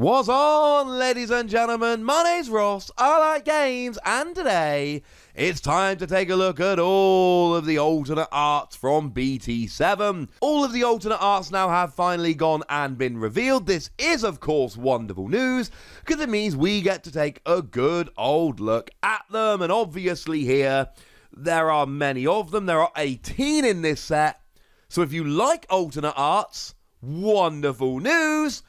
What's on, ladies and gentlemen? My name's Ross, I like games, and today it's time to take a look at all of the alternate arts from BT7. All of the alternate arts now have finally gone and been revealed. This is, of course, wonderful news, because it means we get to take a good old look at them, and obviously here, there are many of them. There are 18 in this set, so if you like alternate arts, wonderful news.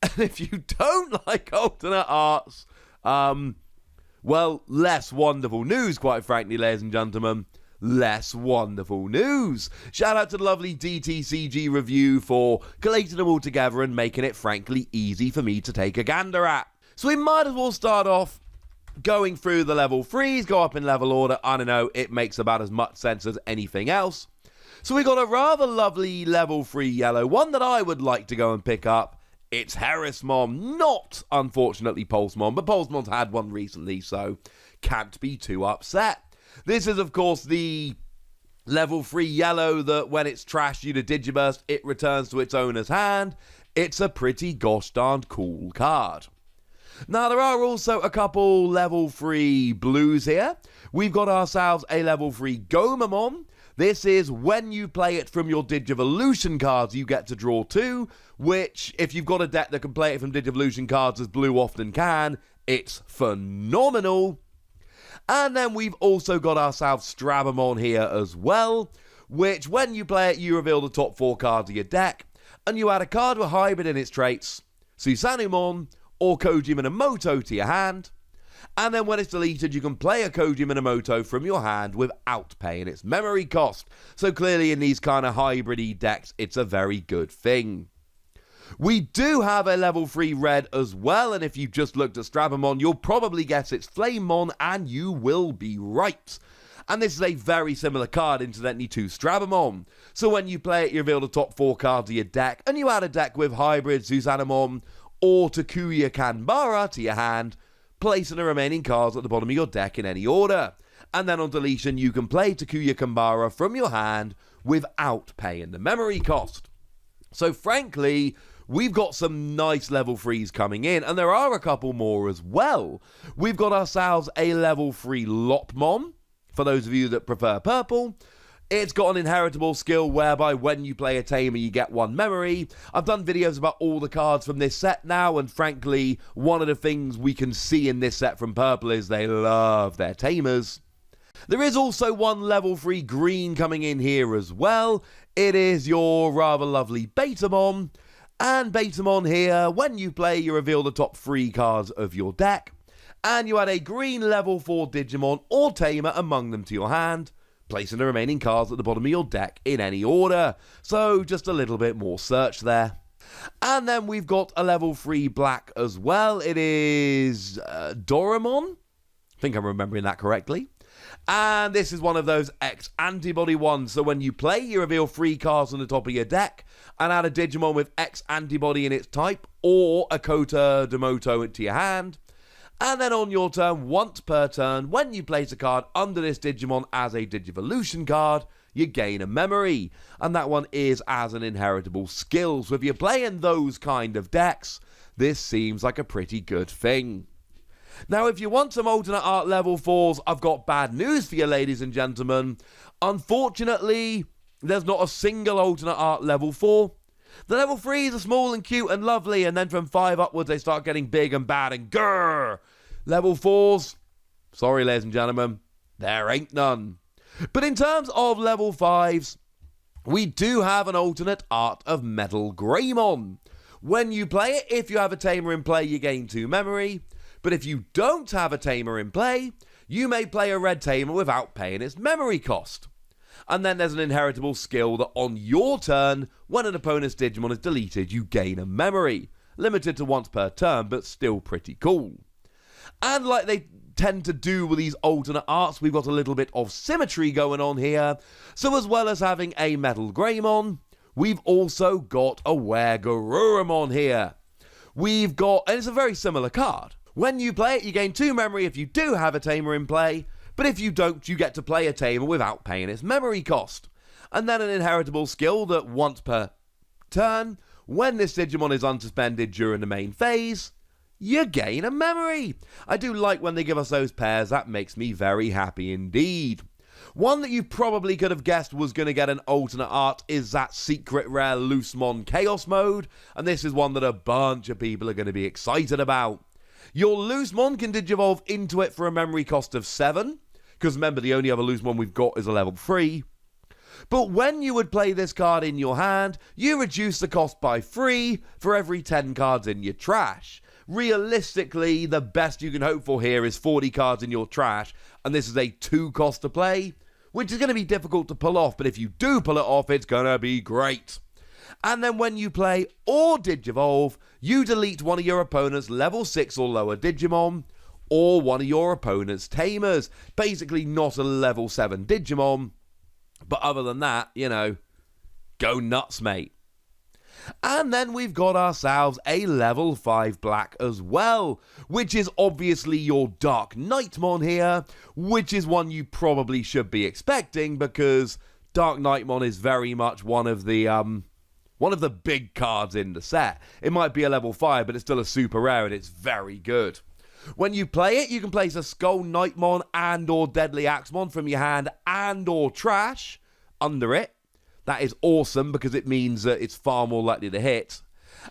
And if you don't like alternate arts, well, less wonderful news, quite frankly, ladies and gentlemen. Less wonderful news. Shout out to the lovely DTCG review for collating them all together and making it, frankly, easy for me to take a gander at. So we might as well start off going through the level 3s, go up in level order. I don't know, it makes about as much sense as anything else. So we got a rather lovely level 3 yellow, one that I would like to go and pick up. It's Harrismon, not, unfortunately, Pulsemon, but Pulsemon's had one recently, so can't be too upset. This is, of course, the level 3 yellow that when it's trashed due to Digiburst, it returns to its owner's hand. It's a pretty gosh darned cool card. Now, there are also a couple level 3 blues here. We've got ourselves a level 3 Gomamon. This is when you play it from your Digivolution cards, you get to draw 2, which, if you've got a deck that can play it from Digivolution cards, as blue often can, it's phenomenal. And then we've also got ourselves Strabamon here as well, which, when you play it, you reveal the top 4 cards of your deck, and you add a card with hybrid in its traits, Susanumon or Koji Minamoto to your hand. And then when it's deleted, you can play a Koji Minamoto from your hand without paying its memory cost. So clearly in these kind of hybrid-y decks, it's a very good thing. We do have a level 3 red as well, and if you've just looked at Strabamon, you'll probably guess it's Flamemon, and you will be right. And this is a very similar card, incidentally, to Strabamon. So when you play it, you reveal the top 4 cards of your deck, and you add a deck with hybrid Susanumon or Takuya Kanbara to your hand, placing the remaining cards at the bottom of your deck in any order. And then on deletion, you can play Takuya Kanbara from your hand without paying the memory cost. So frankly, we've got some nice level 3s coming in, and there are a couple more as well. We've got ourselves a level 3 Lopmon, for those of you that prefer purple. It's got an inheritable skill whereby when you play a tamer, you get 1 memory. I've done videos about all the cards from this set now, and frankly, one of the things we can see in this set from purple is they love their tamers. There is also one level 3 green coming in here as well. It is your rather lovely Betamon. And Betamon here, when you play, you reveal the top 3 cards of your deck. And you add a green level 4 Digimon or tamer among them to your hand, placing the remaining cards at the bottom of your deck in any order. So just a little bit more search there. And then we've got a level 3 black as well. It is Doraemon. I think I'm remembering that correctly. And this is one of those X-antibody ones. So when you play, you reveal 3 cards on the top of your deck and add a Digimon with X-antibody in its type or a Kota Demoto to your hand. And then on your turn, once per turn, when you place a card under this Digimon as a Digivolution card, you gain a memory. And that one is as an inheritable skill. So if you're playing those kind of decks, this seems like a pretty good thing. Now, if you want some alternate art level 4s, I've got bad news for you, ladies and gentlemen. Unfortunately, there's not a single alternate art level 4. The level 3s are small and cute and lovely, and then from 5 upwards, they start getting big and bad and grrr. Level 4s, sorry, ladies and gentlemen, there ain't none. But in terms of level 5s, we do have an alternate art of Metal Greymon. When you play it, if you have a tamer in play, you gain 2 memory. But if you don't have a tamer in play, you may play a red tamer without paying its memory cost. And then there's an inheritable skill that on your turn, when an opponent's Digimon is deleted, you gain a memory. Limited to once per turn, but still pretty cool. And like they tend to do with these alternate arts, we've got a little bit of symmetry going on here. So as well as having a Metal Greymon, we've also got a Weregarurumon here. We've got, and it's a very similar card. When you play it, you gain 2 memory if you do have a tamer in play, but if you don't, you get to play a tamer without paying its memory cost. And then an inheritable skill that once per turn, when this Digimon is unsuspended during the main phase, you gain a memory. I do like when they give us those pairs, that makes me very happy indeed. One that you probably could have guessed was going to get an alternate art is that secret rare Loosemon Chaos Mode, and this is one that a bunch of people are going to be excited about. Your Loosemon can Digivolve into it for a memory cost of 7, because remember the only other Loosemon we've got is a level 3. But when you would play this card in your hand, you reduce the cost by 3 for every 10 cards in your trash. Realistically, the best you can hope for here is 40 cards in your trash, and this is a 2 cost to play, which is going to be difficult to pull off, but if you do pull it off, it's going to be great. And then when you play or Digivolve, you delete one of your opponent's level 6 or lower Digimon, or one of your opponent's Tamers. Basically not a level 7 Digimon, but other than that, you know, go nuts, mate. And then we've got ourselves a level 5 black as well, which is obviously your Dark Knightmon here, which is one you probably should be expecting because Dark Knightmon is very much one of the big cards in the set. It might be a level 5, but it's still a super rare and it's very good. When you play it, you can place a Skull Knightmon and or Deadly Axemon from your hand and or trash under it. That is awesome because it means that it's far more likely to hit.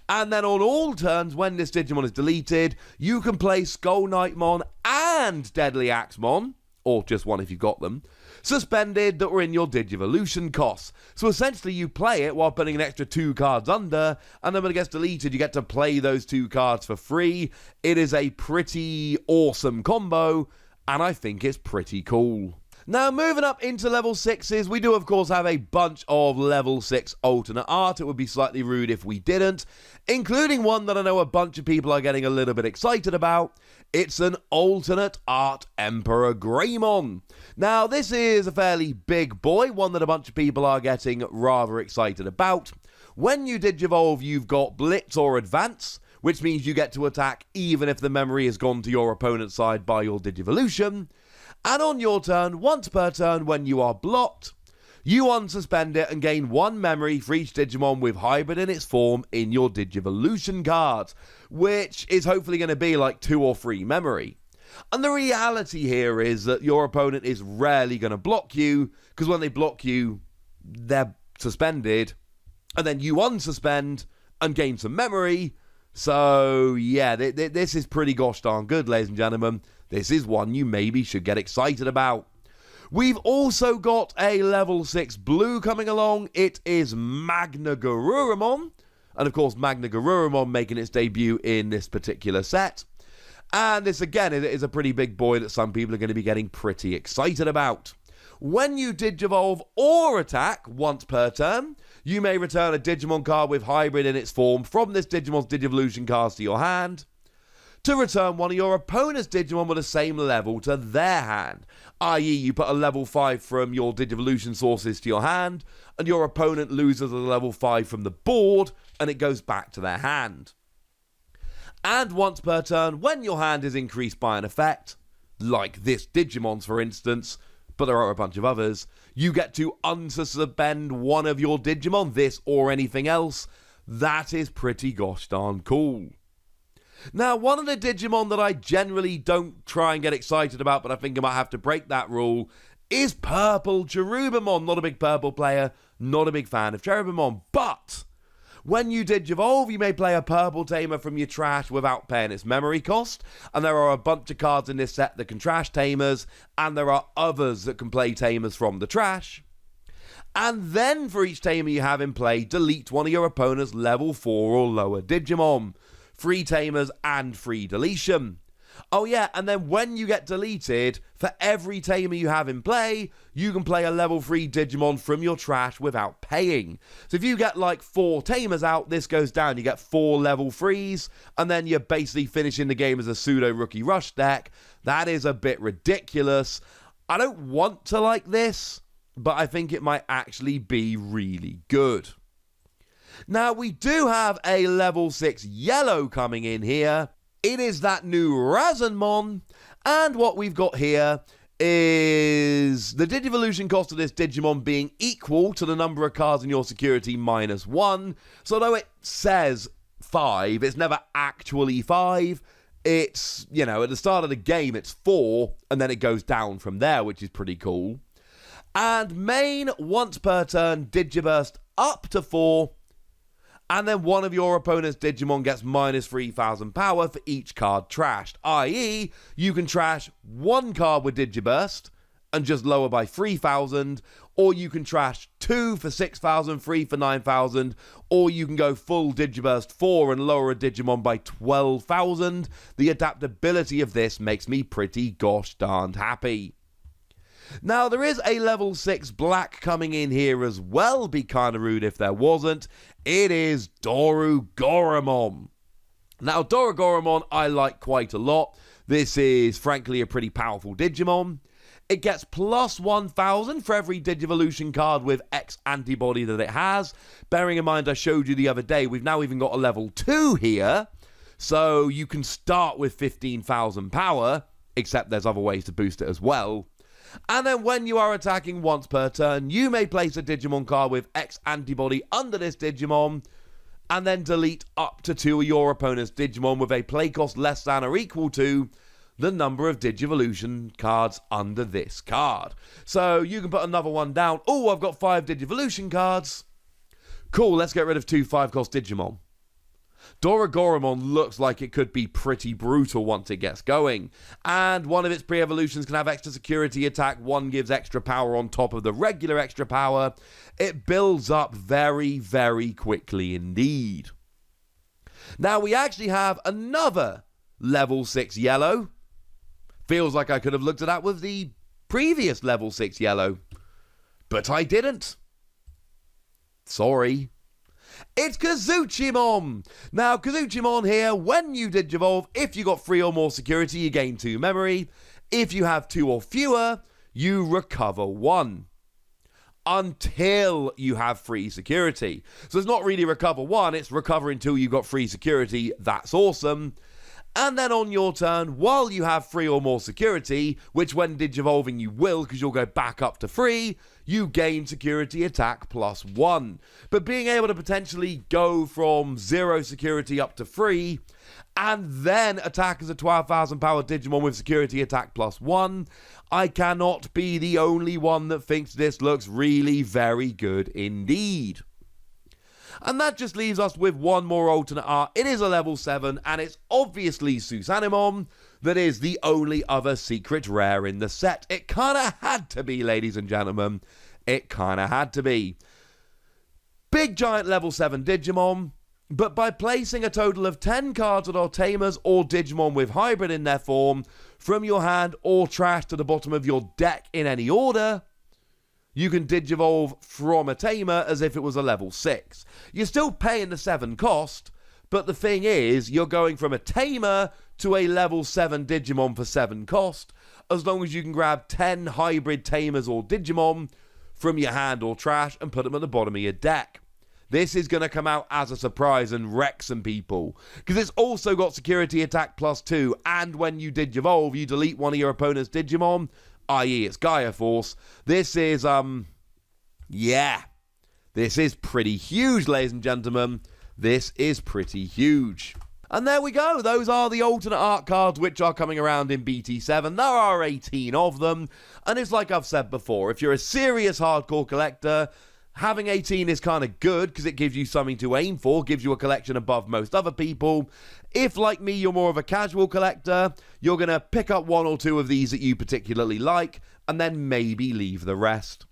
And then on all turns, when this Digimon is deleted, you can play Skull Knightmon and Deadly Axemon, or just one if you've got them, suspended that were in your Digivolution costs. So essentially you play it while putting an extra 2 cards under, and then when it gets deleted, you get to play those 2 cards for free. It is a pretty awesome combo, and I think it's pretty cool. Now, moving up into level 6s, we do, of course, have a bunch of level 6 alternate art. It would be slightly rude if we didn't, including one that I know a bunch of people are getting a little bit excited about. It's an alternate art Emperor Greymon. Now, this is a fairly big boy, one that a bunch of people are getting rather excited about. When you Digivolve, you've got Blitz or Advance, which means you get to attack even if the memory has gone to your opponent's side by your Digivolution. And on your turn, once per turn when you are blocked, you unsuspend it and gain 1 memory for each Digimon with hybrid in its form in your Digivolution card, which is hopefully going to be like 2 or 3 memory. And the reality here is that your opponent is rarely going to block you, because when they block you, they're suspended, and then you unsuspend and gain some memory. So yeah, this is pretty gosh darn good, ladies and gentlemen. This is one you maybe should get excited about. We've also got a level 6 blue coming along. It is Magna Garurumon. And of course, Magna Garurumon making its debut in this particular set. And this again is a pretty big boy that some people are going to be getting pretty excited about. When you Digivolve or attack once per turn, you may return a Digimon card with hybrid in its form from this Digimon's Digivolution cards to your hand, to return one of your opponent's Digimon with the same level to their hand. I.e., you put a level 5 from your Digivolution sources to your hand, and your opponent loses a level 5 from the board, and it goes back to their hand. And once per turn, when your hand is increased by an effect, like this Digimon's for instance, but there are a bunch of others, you get to unsuspend one of your Digimon, this or anything else. That is pretty gosh darn cool. Now, one of the Digimon that I generally don't try and get excited about, but I think I might have to break that rule, is Purple Cherubimon. Not a big purple player, not a big fan of Cherubimon, but when you Digivolve, you may play a purple tamer from your trash without paying its memory cost, and there are a bunch of cards in this set that can trash tamers, and there are others that can play tamers from the trash. And then for each tamer you have in play, delete one of your opponent's level 4 or lower Digimon. 3 tamers and 3 deletion. Oh yeah, and then when you get deleted, for every tamer you have in play, you can play a level 3 Digimon from your trash without paying. So if you get like 4 tamers out, this goes down. You get 4 level 3s, and then you're basically finishing the game as a pseudo rookie rush deck. That is a bit ridiculous. I don't want to like this, but I think it might actually be really good. Now, we do have a level 6 yellow coming in here. It is that new Razanmon, and what we've got here is the Digivolution cost of this Digimon being equal to the number of cards in your security minus 1. So although it says 5, it's never actually 5. It's, you know, at the start of the game it's 4, and then it goes down from there, which is pretty cool. And main, once per turn, Digiburst up to 4, and then one of your opponent's Digimon gets minus 3,000 power for each card trashed, i.e. you can trash one card with Digiburst and just lower by 3,000, or you can trash 2 for 6,000, 3 for 9,000, or you can go full Digiburst 4 and lower a Digimon by 12,000. The adaptability of this makes me pretty gosh darned happy. Now, there is a level 6 black coming in here as well. Be kind of rude if there wasn't. It is Dorugoramon. Now, Dorugoramon I like quite a lot. This is, frankly, a pretty powerful Digimon. It gets plus 1,000 for every Digivolution card with X antibody that it has. Bearing in mind I showed you the other day, we've now even got a level 2 here. So you can start with 15,000 power, except there's other ways to boost it as well. And then when you are attacking once per turn, you may place a Digimon card with X antibody under this Digimon, and then delete up to 2 of your opponent's Digimon with a play cost less than or equal to the number of Digivolution cards under this card. So you can put another one down. Oh, I've got 5 Digivolution cards. Cool, let's get rid of 2 5-cost Digimon. Dorugoramon looks like it could be pretty brutal once it gets going. And one of its pre-evolutions can have extra security attack. One gives extra power on top of the regular extra power. It builds up very, very quickly indeed. Now we actually have another level 6 yellow. Feels like I could have looked at that with the previous level 6 yellow. But I didn't. Sorry. It's Kazuchimon! Now, Kazuchimon here, when you Digivolve, if you got 3 or more security, you gain 2 memory. If you have 2 or fewer, you recover 1. Until you have 3 security. So it's not really recover 1, it's recover until you got 3 security. That's awesome. And then on your turn, while you have 3 or more security, which when Digivolving you will because you'll go back up to 3, you gain security attack plus 1. But being able to potentially go from 0 security up to 3, and then attack as a 12,000 power Digimon with security attack plus 1, I cannot be the only one that thinks this looks really very good indeed. And that just leaves us with one more alternate art. It is a level 7, and it's obviously Susanimon that is the only other secret rare in the set. It kind of had to be, ladies and gentlemen. It kind of had to be. Big giant level 7 Digimon, but by placing a total of 10 cards that are tamers or Digimon with hybrid in their form from your hand or trash to the bottom of your deck in any order, you can Digivolve from a tamer as if it was a level 6. You're still paying the 7 cost, but the thing is, you're going from a tamer to a level 7 Digimon for 7 cost, as long as you can grab 10 hybrid tamers or Digimon from your hand or trash and put them at the bottom of your deck. This is going to come out as a surprise and wreck some people, because it's also got security attack plus 2, and when you Digivolve, you delete one of your opponent's Digimon, i.e. it's Gaia Force. This is, this is pretty huge, ladies and gentlemen. This is pretty huge. And there we go. Those are the alternate art cards which are coming around in BT7. There are 18 of them. And it's like I've said before, if you're a serious hardcore collector, having 18 is kind of good because it gives you something to aim for, gives you a collection above most other people. If, like me, you're more of a casual collector, you're going to pick up 1 or 2 of these that you particularly like, and then maybe leave the rest.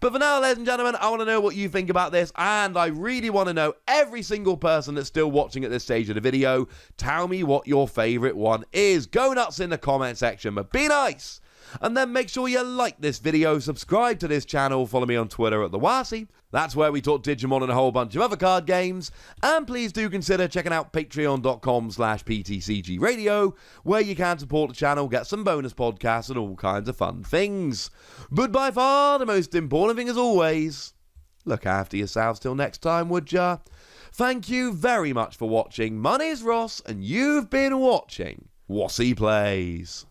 But for now, ladies and gentlemen, I want to know what you think about this, and I really want to know, every single person that's still watching at this stage of the video, tell me what your favourite one is. Go nuts in the comment section, but be nice! And then make sure you like this video, subscribe to this channel, follow me on Twitter at TheWasi. That's where we talk Digimon and a whole bunch of other card games. And please do consider checking out patreon.com/PTCGradio, where you can support the channel, get some bonus podcasts and all kinds of fun things. But by far the most important thing as always, look after yourselves till next time, would ya? Thank you very much for watching. My name's Ross, and you've been watching Wasi Plays.